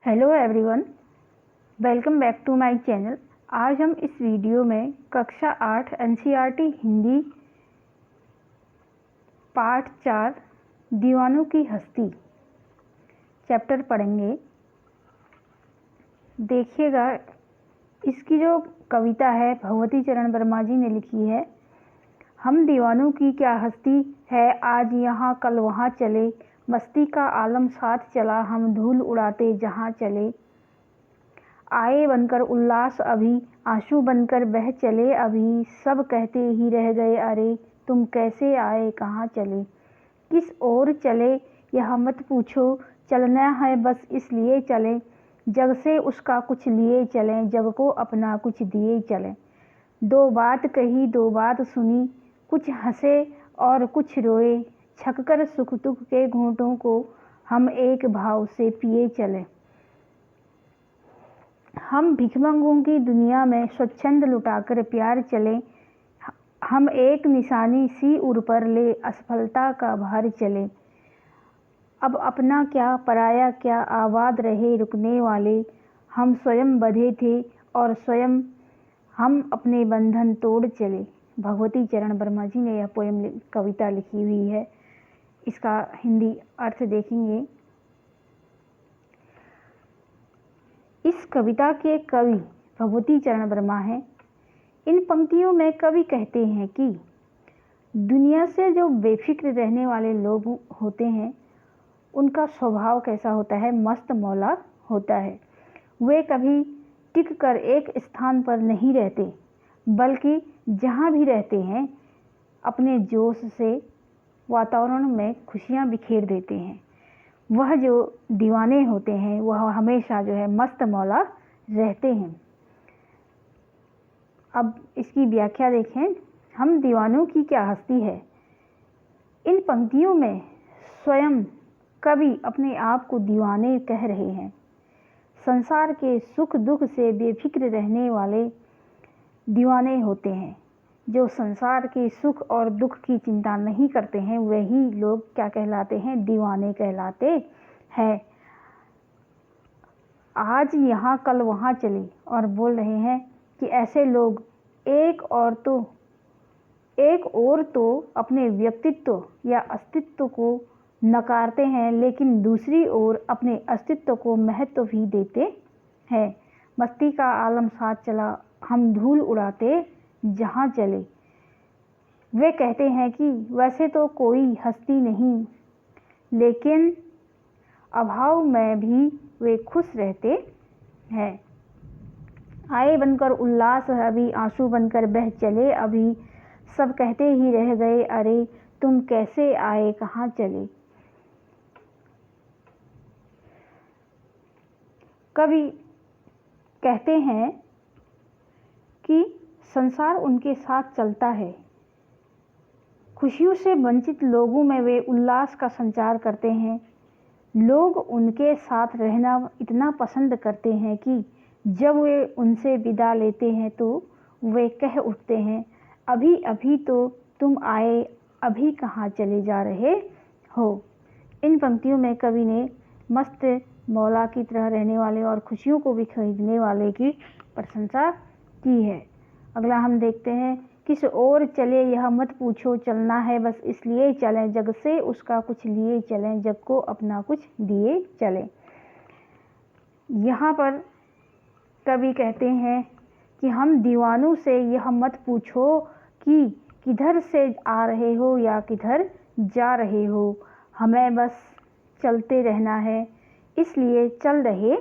Hello everyone, welcome back to my channel. आज हम इस वीडियो में कक्षा 8 एनसीईआरटी हिंदी पाठ 4 दीवानों की हस्ती चैप्टर पढ़ेंगे। देखिएगा, इसकी जो कविता है भगवती चरण वर्मा जी ने लिखी है। हम दीवानों की क्या हस्ती है, आज यहाँ कल वहाँ चले, मस्ती का आलम साथ चला, हम धूल उड़ाते जहाँ चले। आए बनकर उल्लास अभी, आंसू बनकर बह चले अभी, सब कहते ही रह गए अरे तुम कैसे आए कहाँ चले। किस ओर चले यह मत पूछो, चलना है बस इसलिए चले, जग से उसका कुछ लिए चलें, जग को अपना कुछ दिए चलें। दो बात कही दो बात सुनी, कुछ हंसे और कुछ रोए, छककर सुख दुख के घूंटों को हम एक भाव से पिए चले। हम भिखमंगों की दुनिया में स्वच्छंद लुटाकर प्यार चले, हम एक निशानी सी उर पर ले असफलता का भार चले। अब अपना क्या पराया क्या, आबाद रहे रुकने वाले, हम स्वयं बंधे थे और स्वयं हम अपने बंधन तोड़ चले। भगवती चरण वर्मा जी ने यह पोएम कविता लिखी हुई है। इसका हिंदी अर्थ देखेंगे। इस कविता के कवि भगवती चरण वर्मा हैं। इन पंक्तियों में कवि कहते हैं कि दुनिया से जो बेफिक्र रहने वाले लोग होते हैं उनका स्वभाव कैसा होता है, मस्त मौला होता है। वे कभी टिक कर एक स्थान पर नहीं रहते, बल्कि जहाँ भी रहते हैं अपने जोश से वातावरण में खुशियाँ बिखेर देते हैं। वह जो दीवाने होते हैं वह हमेशा जो है मस्त मौला रहते हैं। अब इसकी व्याख्या देखें। हम दीवानों की क्या हस्ती है। इन पंक्तियों में स्वयं कवि अपने आप को दीवाने कह रहे हैं। संसार के सुख दुख से बेफिक्र रहने वाले दीवाने होते हैं। जो संसार के सुख और दुख की चिंता नहीं करते हैं वही लोग क्या कहलाते हैं, दीवाने कहलाते हैं। आज यहाँ कल वहाँ चले और बोल रहे हैं कि ऐसे लोग एक और तो अपने व्यक्तित्व या अस्तित्व को नकारते हैं, लेकिन दूसरी ओर अपने अस्तित्व को महत्व भी देते हैं। मस्ती का आलम साथ चला, हम धूल उड़ाते जहाँ चले। वे कहते हैं कि वैसे तो कोई हस्ती नहीं, लेकिन अभाव में भी वे खुश रहते हैं। आए बनकर उल्लास अभी, आंसू बनकर बह चले अभी, सब कहते ही रह गए अरे तुम कैसे आए कहाँ चले। कवि कहते हैं कि संसार उनके साथ चलता है। खुशियों से वंचित लोगों में वे उल्लास का संचार करते हैं। लोग उनके साथ रहना इतना पसंद करते हैं कि जब वे उनसे विदा लेते हैं तो वे कह उठते हैं, अभी अभी तो तुम आए, अभी कहाँ चले जा रहे हो। इन पंक्तियों में कवि ने मस्त मौला की तरह रहने वाले और खुशियों को भी खरीदने वाले की प्रशंसा की है। अगला हम देखते हैं। किस ओर चले यह मत पूछो, चलना है बस इसलिए चलें, जग से उसका कुछ लिए चलें, जग को अपना कुछ दिए चलें। यहाँ पर कवि कहते हैं कि हम दीवानों से यह मत पूछो कि किधर से आ रहे हो या किधर जा रहे हो, हमें बस चलते रहना है इसलिए चल रहे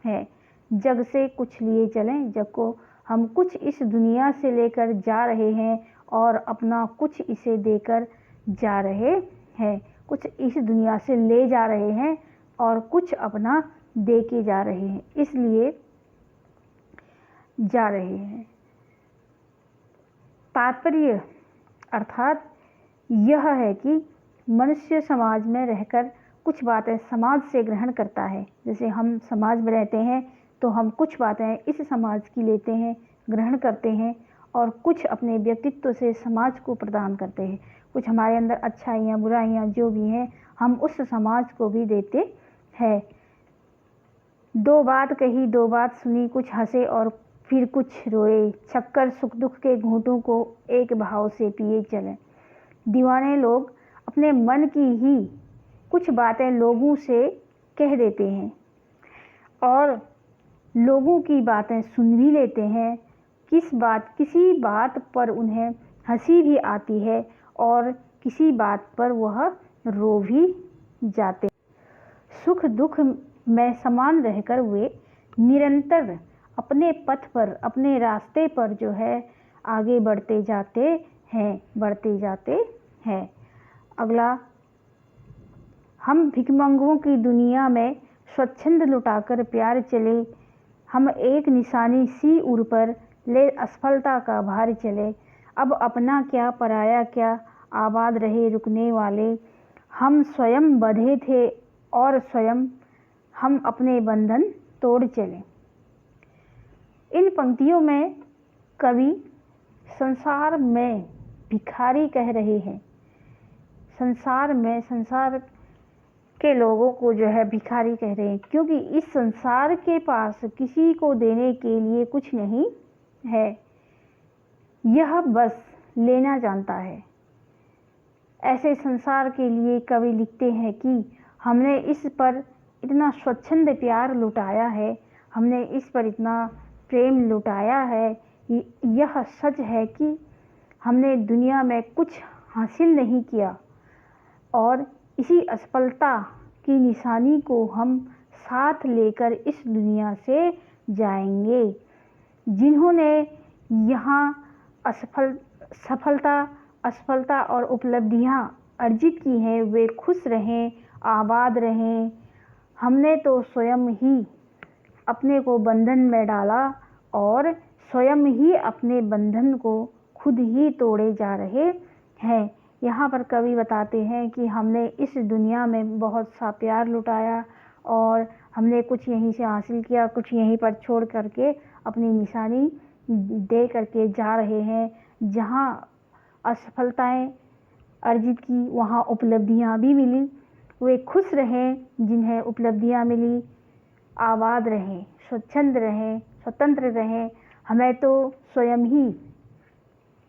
हैं। जग से कुछ लिए चलें, जग को हम कुछ इस दुनिया से लेकर जा रहे हैं और अपना कुछ इसे देकर जा रहे हैं। कुछ इस दुनिया से ले जा रहे हैं और कुछ अपना दे के जा रहे हैं, इसलिए जा रहे हैं। तात्पर्य अर्थात यह है कि मनुष्य समाज में रहकर कुछ बातें समाज से ग्रहण करता है। जैसे हम समाज में रहते हैं तो हम कुछ बातें इस समाज की लेते हैं, ग्रहण करते हैं और कुछ अपने व्यक्तित्व से समाज को प्रदान करते हैं। कुछ हमारे अंदर अच्छाइयाँ बुराइयाँ जो भी हैं हम उस समाज को भी देते हैं। दो बात कही दो बात सुनी, कुछ हंसे और फिर कुछ रोए, छक्कर सुख दुख के घूंटों को एक भाव से पिए चले। दीवाने लोग अपने मन की ही कुछ बातें लोगों से कह देते हैं और लोगों की बातें सुन भी लेते हैं। किसी बात पर उन्हें हंसी भी आती है और किसी बात पर वह रो भी जाते हैं। सुख दुख में समान रहकर वे निरंतर अपने पथ पर, अपने रास्ते पर जो है आगे बढ़ते जाते हैं। अगला, हम भिखमंगों की दुनिया में स्वच्छंद लुटाकर प्यार चले। हम एक निशानी सी उड़ पर ले असफलता का भार चले। अब अपना क्या पराया क्या, आबाद रहे रुकने वाले। हम स्वयं बंधे थे और स्वयं हम अपने बंधन तोड़ चले। इन पंक्तियों में कवि संसार में भिखारी कह रहे हैं। संसार के लोगों को जो है भिखारी कह रहे हैं, क्योंकि इस संसार के पास किसी को देने के लिए कुछ नहीं है, यह बस लेना जानता है। ऐसे संसार के लिए कवि लिखते हैं कि हमने इस पर इतना स्वच्छंद प्यार लुटाया है, हमने इस पर इतना प्रेम लुटाया है। यह सच है कि हमने दुनिया में कुछ हासिल नहीं किया और इसी असफलता की निशानी को हम साथ लेकर इस दुनिया से जाएंगे। जिन्होंने यहाँ असफलता और उपलब्धियाँ अर्जित की हैं, वे खुश रहें, आबाद रहें। हमने तो स्वयं ही अपने को बंधन में डाला और स्वयं ही अपने बंधन को खुद ही तोड़े जा रहे हैं। यहाँ पर कवि बताते हैं कि हमने इस दुनिया में बहुत सा प्यार लुटाया और हमने कुछ यहीं से हासिल किया, कुछ यहीं पर छोड़ करके अपनी निशानी दे करके जा रहे हैं। जहाँ असफलताएं अर्जित की, वहाँ उपलब्धियाँ भी मिली। वे खुश रहें जिन्हें उपलब्धियाँ मिली, आबाद रहें, स्वच्छंद रहें, स्वतंत्र रहें। हमें तो स्वयं ही,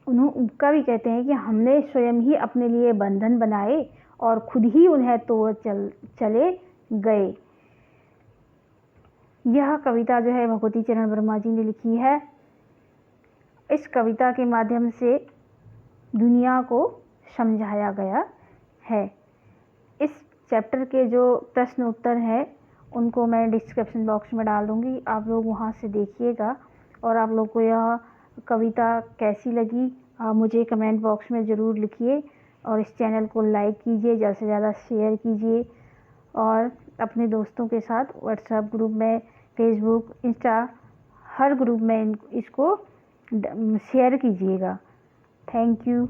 कवि कहते हैं कि हमने स्वयं ही अपने लिए बंधन बनाए और खुद ही उन्हें तोड़ चले गए। यह कविता जो है भगवती चरण वर्मा जी ने लिखी है। इस कविता के माध्यम से दुनिया को समझाया गया है। इस चैप्टर के जो प्रश्न उत्तर हैं उनको मैं डिस्क्रिप्शन बॉक्स में डाल दूँगी, आप लोग वहाँ से देखिएगा। और आप लोग को यह कविता कैसी लगी आप मुझे कमेंट बॉक्स में ज़रूर लिखिए और इस चैनल को लाइक कीजिए, ज़्यादा से ज़्यादा शेयर कीजिए और अपने दोस्तों के साथ व्हाट्सएप ग्रुप में, फेसबुक, इंस्टा, हर ग्रुप में इसको शेयर कीजिएगा। Thank you.